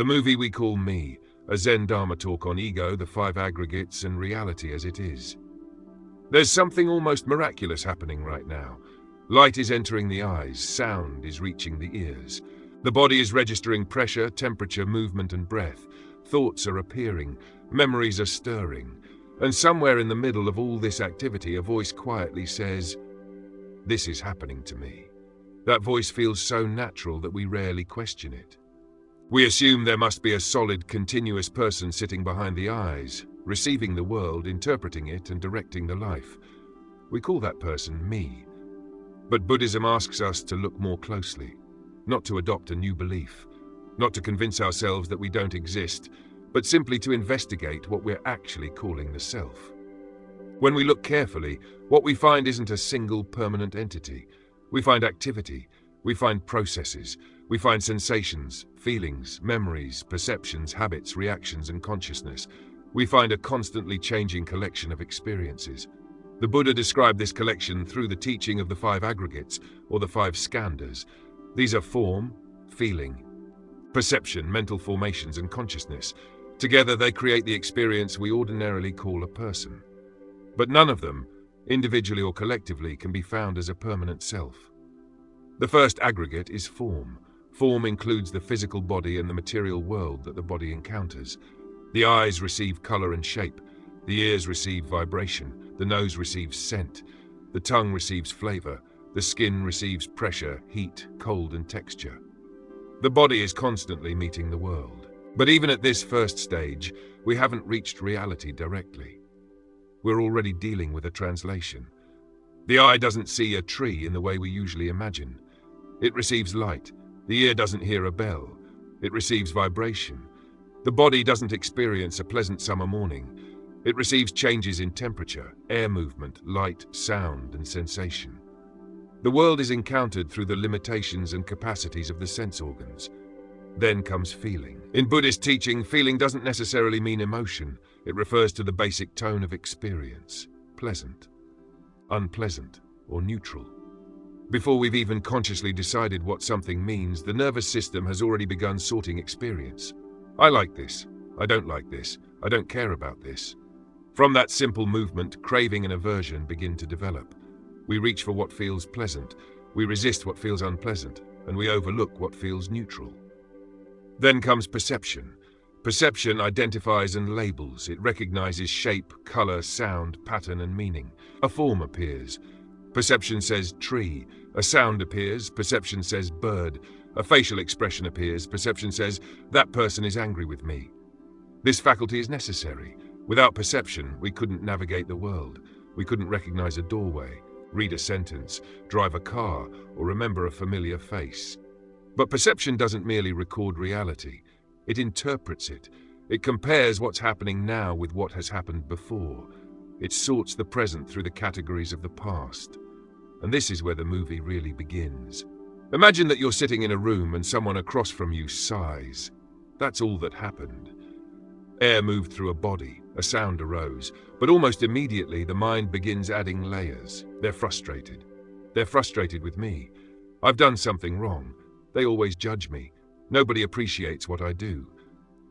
the movie we call Me, a Zen Dharma talk on ego, the five aggregates, and reality as it is. There's something almost miraculous happening right now. Light is entering the eyes, sound is reaching the ears. The body is registering pressure, temperature, movement, and breath. Thoughts are appearing, memories are stirring, and somewhere in the middle of all this activity, a voice quietly says, "This is happening to me." That voice feels so natural that we rarely question it. We assume there must be a solid, continuous person sitting behind the eyes, receiving the world, interpreting it, and directing the life. We call that person me. But Buddhism asks us to look more closely, not to adopt a new belief, not to convince ourselves that we don't exist, but simply to investigate what we're actually calling the self. When we look carefully, what we find isn't a single permanent entity. We find activity, we find processes, we find sensations, feelings, memories, perceptions, habits, reactions, and consciousness. We find a constantly changing collection of experiences. The Buddha described this collection through the teaching of the five aggregates, or the five skandhas. These are form, feeling, perception, mental formations, and consciousness. Together they create the experience we ordinarily call a person. But none of them, individually or collectively, can be found as a permanent self. The first aggregate is form. Form includes the physical body and the material world that the body encounters. The eyes receive color and shape. The ears receive vibration. The nose receives scent. The tongue receives flavor. The skin receives pressure, heat, cold, and texture. The body is constantly meeting the world. But even at this first stage, we haven't reached reality directly. We're already dealing with a translation. The eye doesn't see a tree in the way we usually imagine. It receives light. The ear doesn't hear a bell. It receives vibration. The body doesn't experience a pleasant summer morning. It receives changes in temperature, air movement, light, sound, and sensation. The world is encountered through the limitations and capacities of the sense organs. Then comes feeling. In Buddhist teaching, feeling doesn't necessarily mean emotion. It refers to the basic tone of experience: pleasant, unpleasant, or neutral. Before we've even consciously decided what something means, the nervous system has already begun sorting experience. I like this. I don't like this. I don't care about this. From that simple movement, craving and aversion begin to develop. We reach for what feels pleasant, we resist what feels unpleasant, and we overlook what feels neutral. Then comes perception. Perception identifies and labels. It recognizes shape, color, sound, pattern, and meaning. A form appears. Perception says tree. A sound appears. Perception says bird. A facial expression appears. Perception says that person is angry with me. This faculty is necessary. Without perception, we couldn't navigate the world. We couldn't recognize a doorway, read a sentence, drive a car, or remember a familiar face. But perception doesn't merely record reality. It interprets it. It compares what's happening now with what has happened before. It sorts the present through the categories of the past. And this is where the movie really begins. Imagine that you're sitting in a room and someone across from you sighs. That's all that happened. Air moved through a body, a sound arose, but almost immediately the mind begins adding layers. They're frustrated. They're frustrated with me. I've done something wrong. They always judge me. Nobody appreciates what I do.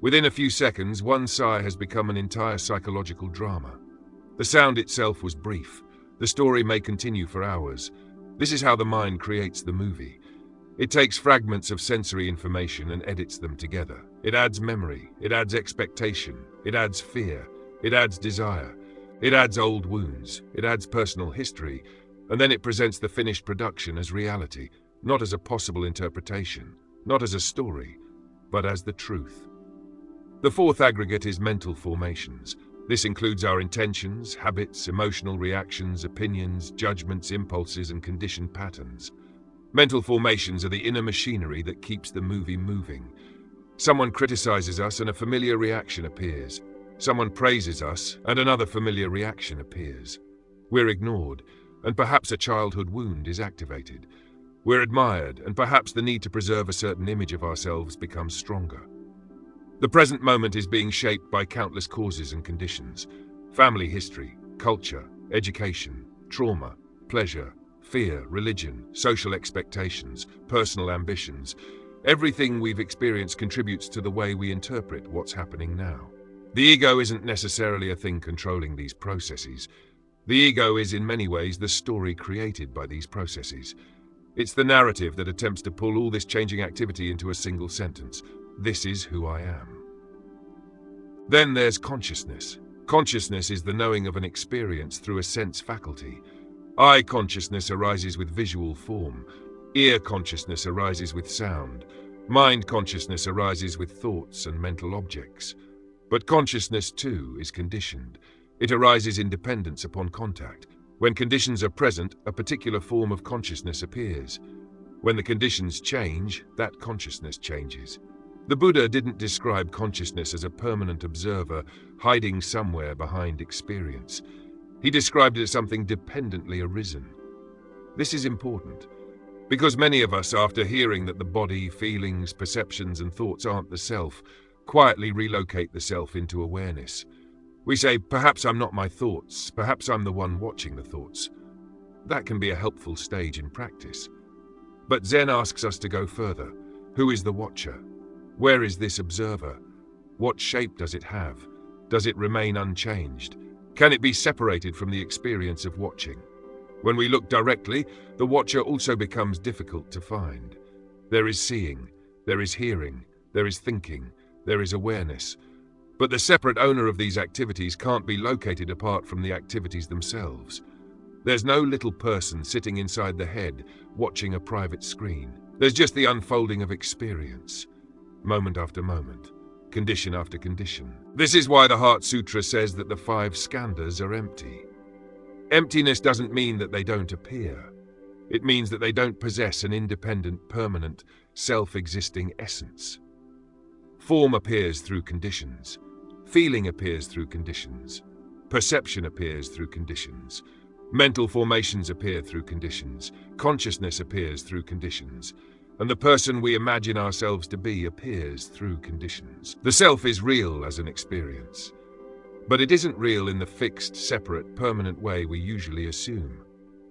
Within a few seconds, one sigh has become an entire psychological drama. The sound itself was brief. The story may continue for hours. This is how the mind creates the movie. It takes fragments of sensory information and edits them together. It adds memory, it adds expectation, it adds fear, it adds desire, it adds old wounds, it adds personal history, and then it presents the finished production as reality, not as a possible interpretation, not as a story, but as the truth. The fourth aggregate is mental formations. This includes our intentions, habits, emotional reactions, opinions, judgments, impulses, and conditioned patterns. Mental formations are the inner machinery that keeps the movie moving. Someone criticizes us and a familiar reaction appears. Someone praises us and another familiar reaction appears. We're ignored, and perhaps a childhood wound is activated. We're admired, and perhaps the need to preserve a certain image of ourselves becomes stronger. The present moment is being shaped by countless causes and conditions: family history, culture, education, trauma, pleasure, fear, religion, social expectations, personal ambitions. Everything we've experienced contributes to the way we interpret what's happening now. The ego isn't necessarily a thing controlling these processes. The ego is in many ways the story created by these processes. It's the narrative that attempts to pull all this changing activity into a single sentence. This is who I am. Then there's consciousness. Consciousness is the knowing of an experience through a sense faculty. Eye consciousness arises with visual form. Ear consciousness arises with sound. Mind consciousness arises with thoughts and mental objects. But consciousness, too, is conditioned. It arises in dependence upon contact. When conditions are present, a particular form of consciousness appears. When the conditions change, that consciousness changes. The Buddha didn't describe consciousness as a permanent observer hiding somewhere behind experience. He described it as something dependently arisen. This is important, because many of us, after hearing that the body, feelings, perceptions, and thoughts aren't the self, quietly relocate the self into awareness. We say, perhaps I'm not my thoughts, perhaps I'm the one watching the thoughts. That can be a helpful stage in practice. But Zen asks us to go further. Who is the watcher? Where is this observer? What shape does it have? Does it remain unchanged? Can it be separated from the experience of watching? When we look directly, the watcher also becomes difficult to find. There is seeing, there is hearing, there is thinking, there is awareness. But the separate owner of these activities can't be located apart from the activities themselves. There's no little person sitting inside the head watching a private screen. There's just the unfolding of experience, moment after moment, condition after condition. This is why the Heart Sutra says that the 5 skandhas are empty. Emptiness doesn't mean that they don't appear. It means that they don't possess an independent, permanent, self-existing essence. Form appears through conditions. Feeling appears through conditions. Perception appears through conditions. Mental formations appear through conditions. Consciousness appears through conditions. And the person we imagine ourselves to be appears through conditions. The self is real as an experience. But it isn't real in the fixed, separate, permanent way we usually assume.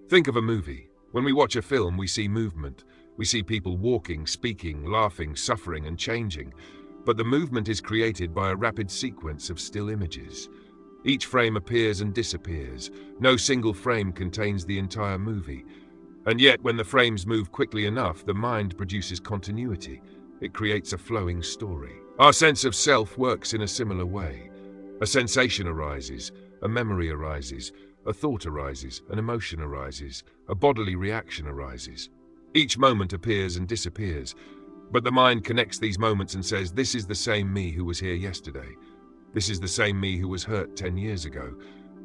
Think of a movie. When we watch a film, we see movement. We see people walking, speaking, laughing, suffering, and changing. But the movement is created by a rapid sequence of still images. Each frame appears and disappears. No single frame contains the entire movie. And yet, when the frames move quickly enough, the mind produces continuity. It creates a flowing story. Our sense of self works in a similar way. A sensation arises, a memory arises, a thought arises, an emotion arises, a bodily reaction arises. Each moment appears and disappears, but the mind connects these moments and says, this is the same me who was here yesterday. This is the same me who was hurt 10 years ago.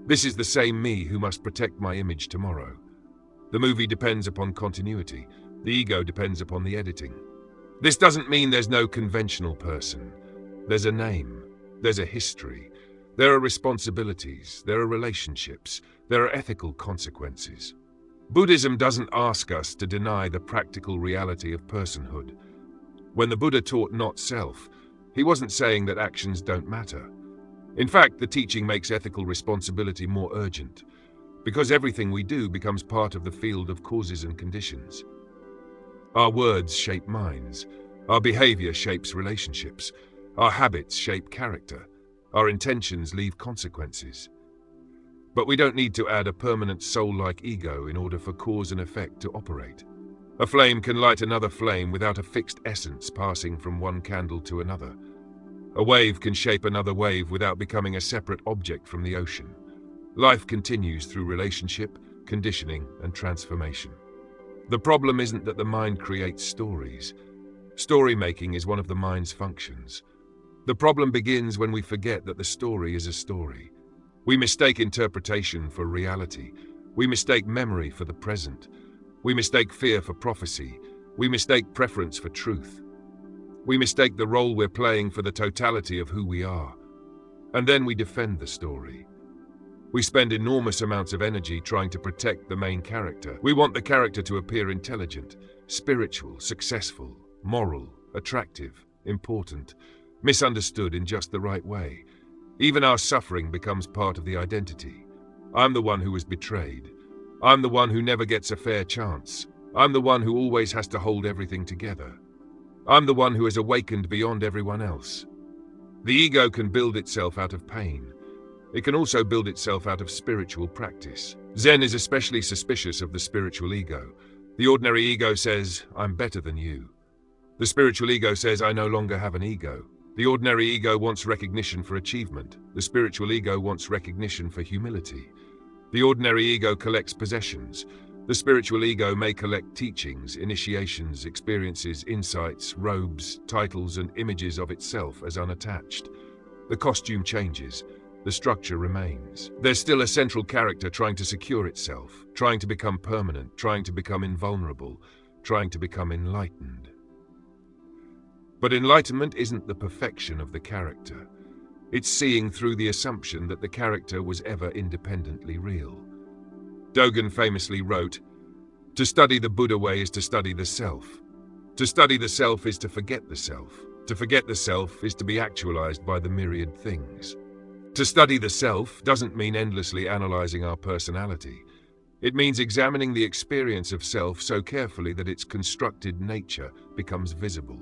This is the same me who must protect my image tomorrow. The movie depends upon continuity. The ego depends upon the editing. This doesn't mean there's no conventional person. There's a name. There's a history. There are responsibilities. There are relationships. There are ethical consequences. Buddhism doesn't ask us to deny the practical reality of personhood. When the Buddha taught not self, he wasn't saying that actions don't matter. In fact, the teaching makes ethical responsibility more urgent, because everything we do becomes part of the field of causes and conditions. Our words shape minds. Our behavior shapes relationships. Our habits shape character. Our intentions leave consequences. But we don't need to add a permanent soul-like ego in order for cause and effect to operate. A flame can light another flame without a fixed essence passing from one candle to another. A wave can shape another wave without becoming a separate object from the ocean. Life continues through relationship, conditioning, and transformation. The problem isn't that the mind creates stories. Story-making is one of the mind's functions. The problem begins when we forget that the story is a story. We mistake interpretation for reality. We mistake memory for the present. We mistake fear for prophecy. We mistake preference for truth. We mistake the role we're playing for the totality of who we are. And then we defend the story. We spend enormous amounts of energy trying to protect the main character. We want the character to appear intelligent, spiritual, successful, moral, attractive, important, misunderstood in just the right way. Even our suffering becomes part of the identity. I'm the one who was betrayed. I'm the one who never gets a fair chance. I'm the one who always has to hold everything together. I'm the one who has awakened beyond everyone else. The ego can build itself out of pain. It can also build itself out of spiritual practice. Zen is especially suspicious of the spiritual ego. The ordinary ego says, I'm better than you. The spiritual ego says, I no longer have an ego. The ordinary ego wants recognition for achievement. The spiritual ego wants recognition for humility. The ordinary ego collects possessions. The spiritual ego may collect teachings, initiations, experiences, insights, robes, titles, and images of itself as unattached. The costume changes. The structure remains. There's still a central character trying to secure itself, trying to become permanent, trying to become invulnerable, trying to become enlightened. But enlightenment isn't the perfection of the character. It's seeing through the assumption that the character was ever independently real. Dōgen famously wrote, "To study the Buddha way is to study the self. To study the self is to forget the self. To forget the self is to be actualized by the myriad things." To study the self doesn't mean endlessly analyzing our personality. It means examining the experience of self so carefully that its constructed nature becomes visible.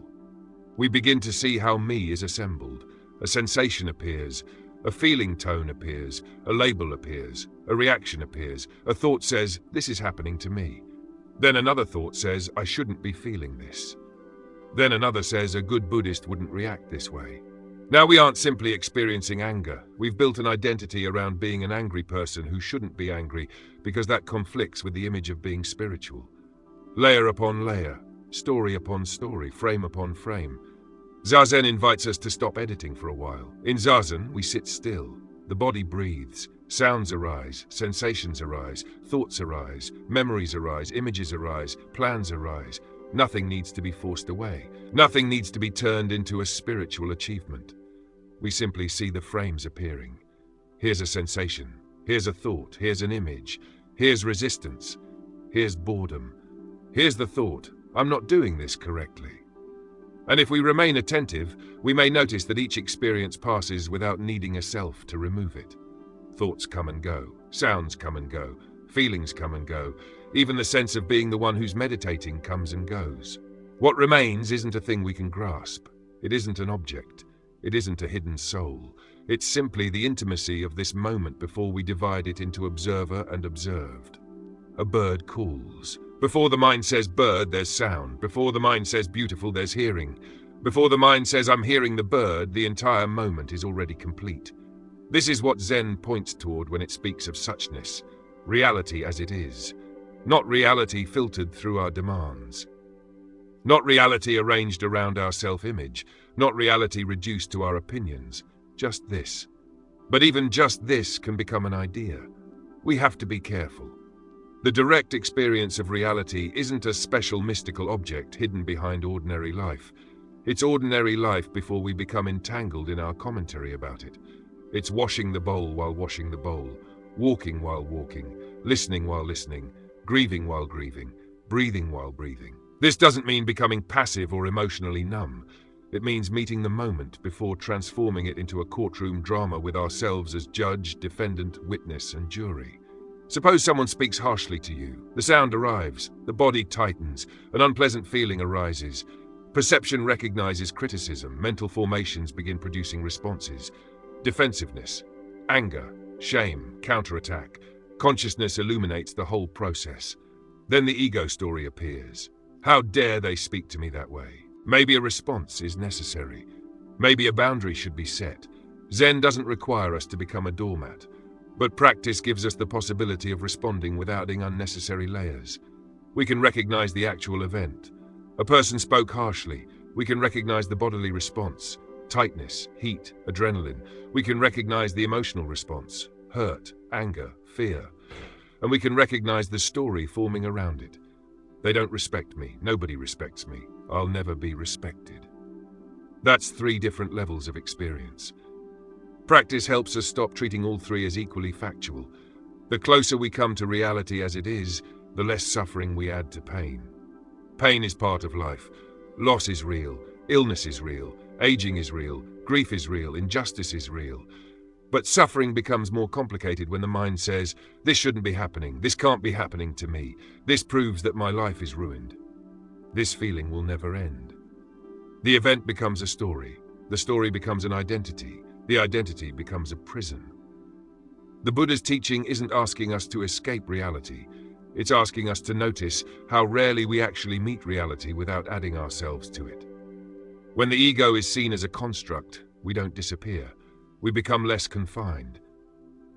We begin to see how me is assembled. A sensation appears, a feeling tone appears, a label appears, a reaction appears, a thought says, this is happening to me. Then another thought says, I shouldn't be feeling this. Then another says, a good Buddhist wouldn't react this way. Now we aren't simply experiencing anger. We've built an identity around being an angry person who shouldn't be angry because that conflicts with the image of being spiritual. Layer upon layer, story upon story, frame upon frame. Zazen invites us to stop editing for a while. In Zazen, we sit still. The body breathes. Sounds arise, sensations arise, thoughts arise, memories arise, images arise, plans arise. Nothing needs to be forced away. Nothing needs to be turned into a spiritual achievement. We simply see the frames appearing. Here's a sensation. Here's a thought. Here's an image. Here's resistance. Here's boredom. Here's the thought, I'm not doing this correctly. And if we remain attentive, we may notice that each experience passes without needing a self to remove it. Thoughts come and go, sounds come and go, feelings come and go. Even the sense of being the one who's meditating comes and goes. What remains isn't a thing we can grasp. It isn't an object. It isn't a hidden soul. It's simply the intimacy of this moment before we divide it into observer and observed. A bird calls. Before the mind says bird, there's sound. Before the mind says beautiful, there's hearing. Before the mind says I'm hearing the bird, the entire moment is already complete. This is what Zen points toward when it speaks of suchness, reality as it is. Not reality filtered through our demands. Not reality arranged around our self-image. Not reality reduced to our opinions. Just this. But even just this can become an idea. We have to be careful. The direct experience of reality isn't a special mystical object hidden behind ordinary life. It's ordinary life before we become entangled in our commentary about it. It's washing the bowl while washing the bowl, walking while walking, listening while listening, grieving while grieving, breathing while breathing. This doesn't mean becoming passive or emotionally numb. It means meeting the moment before transforming it into a courtroom drama with ourselves as judge, defendant, witness, and jury. Suppose someone speaks harshly to you. The sound arrives, the body tightens, an unpleasant feeling arises. Perception recognizes criticism, mental formations begin producing responses. Defensiveness, anger, shame, counterattack. Consciousness illuminates the whole process. Then the ego story appears. How dare they speak to me that way? Maybe a response is necessary. Maybe a boundary should be set. Zen doesn't require us to become a doormat. But practice gives us the possibility of responding without adding unnecessary layers. We can recognize the actual event. A person spoke harshly. We can recognize the bodily response. Tightness, heat, adrenaline. We can recognize the emotional response. Hurt, anger, fear. And we can recognize the story forming around it. They don't respect me. Nobody respects me. I'll never be respected. That's 3 different levels of experience. Practice helps us stop treating all 3 as equally factual. The closer we come to reality as it is, the less suffering we add to pain. Pain is part of life. Loss is real. Illness is real. Aging is real. Grief is real. Injustice is real. But suffering becomes more complicated when the mind says, this shouldn't be happening. This can't be happening to me. This proves that my life is ruined. This feeling will never end. The event becomes a story. The story becomes an identity. The identity becomes a prison. The Buddha's teaching isn't asking us to escape reality. It's asking us to notice how rarely we actually meet reality without adding ourselves to it. When the ego is seen as a construct, we don't disappear. We become less confined.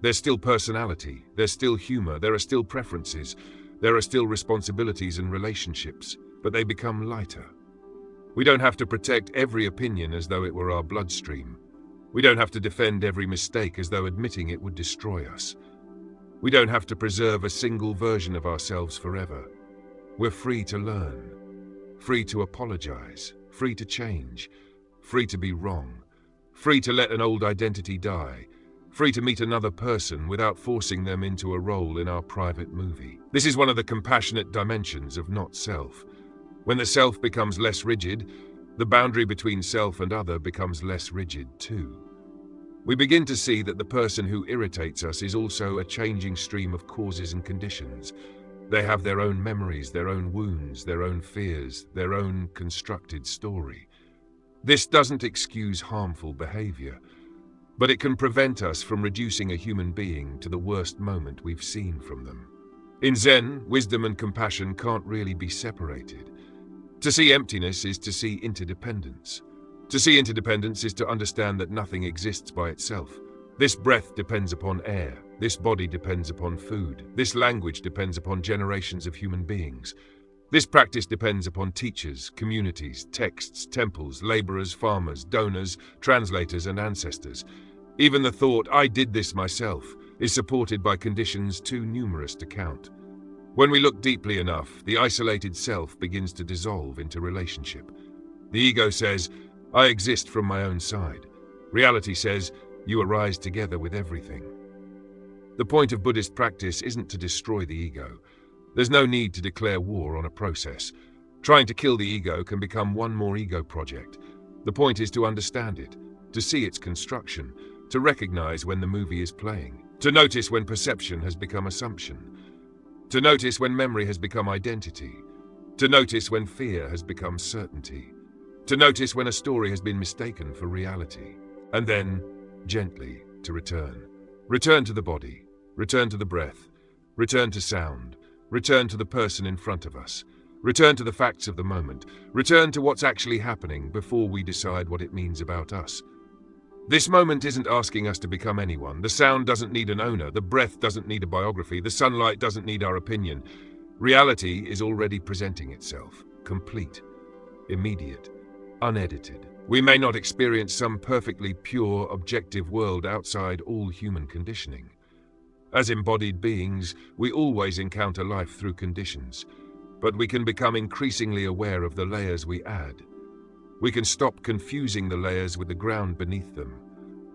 There's still personality, there's still humor, there are still preferences, there are still responsibilities and relationships, but they become lighter. We don't have to protect every opinion as though it were our bloodstream. We don't have to defend every mistake as though admitting it would destroy us. We don't have to preserve a single version of ourselves forever. We're free to learn, free to apologize, free to change, free to be wrong, free to let an old identity die, free to meet another person without forcing them into a role in our private movie. This is one of the compassionate dimensions of not self. When the self becomes less rigid, the boundary between self and other becomes less rigid too. We begin to see that the person who irritates us is also a changing stream of causes and conditions. They have their own memories, their own wounds, their own fears, their own constructed story. This doesn't excuse harmful behavior, but it can prevent us from reducing a human being to the worst moment we've seen from them. In Zen, wisdom and compassion can't really be separated. To see emptiness is to see interdependence. To see interdependence is to understand that nothing exists by itself. This breath depends upon air. This body depends upon food. This language depends upon generations of human beings. This practice depends upon teachers, communities, texts, temples, laborers, farmers, donors, translators, and ancestors. Even the thought, "I did this myself," is supported by conditions too numerous to count. When we look deeply enough, the isolated self begins to dissolve into relationship. The ego says, "I exist from my own side." Reality says, "You arise together with everything." The point of Buddhist practice isn't to destroy the ego. There's no need to declare war on a process. Trying to kill the ego can become one more ego project. The point is to understand it, to see its construction, to recognize when the movie is playing, to notice when perception has become assumption, to notice when memory has become identity, to notice when fear has become certainty, to notice when a story has been mistaken for reality, and then, gently, to return. Return to the body, return to the breath, return to sound, return to the person in front of us, return to the facts of the moment, return to what's actually happening before we decide what it means about us. This moment isn't asking us to become anyone. The sound doesn't need an owner. The breath doesn't need a biography. The sunlight doesn't need our opinion. Reality is already presenting itself, complete, immediate, unedited. We may not experience some perfectly pure, objective world outside all human conditioning. As embodied beings, we always encounter life through conditions, but we can become increasingly aware of the layers we add. We can stop confusing the layers with the ground beneath them.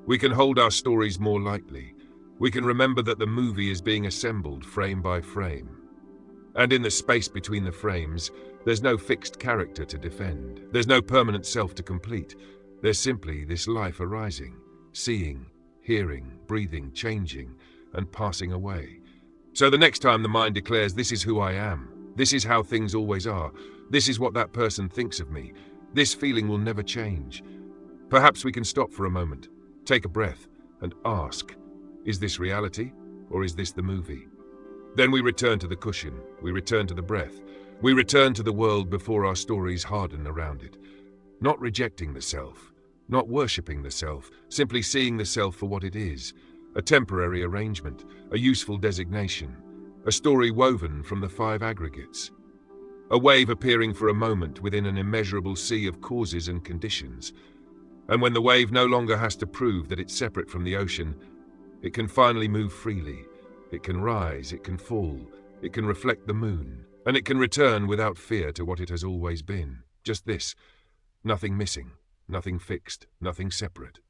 We can hold our stories more lightly. We can remember that the movie is being assembled frame by frame. And in the space between the frames, there's no fixed character to defend. There's no permanent self to complete. There's simply this life arising, seeing, hearing, breathing, changing, and passing away. So the next time the mind declares, "This is who I am. This is how things always are. This is what that person thinks of me. This feeling will never change." Perhaps we can stop for a moment, take a breath, and ask, is this reality, or is this the movie? Then we return to the cushion, we return to the breath, we return to the world before our stories harden around it. Not rejecting the self, not worshipping the self, simply seeing the self for what it is, a temporary arrangement, a useful designation, a story woven from the 5 aggregates. A wave appearing for a moment within an immeasurable sea of causes and conditions. And when the wave no longer has to prove that it's separate from the ocean, it can finally move freely. It can rise, it can fall, it can reflect the moon, and it can return without fear to what it has always been. Just this, nothing missing, nothing fixed, nothing separate.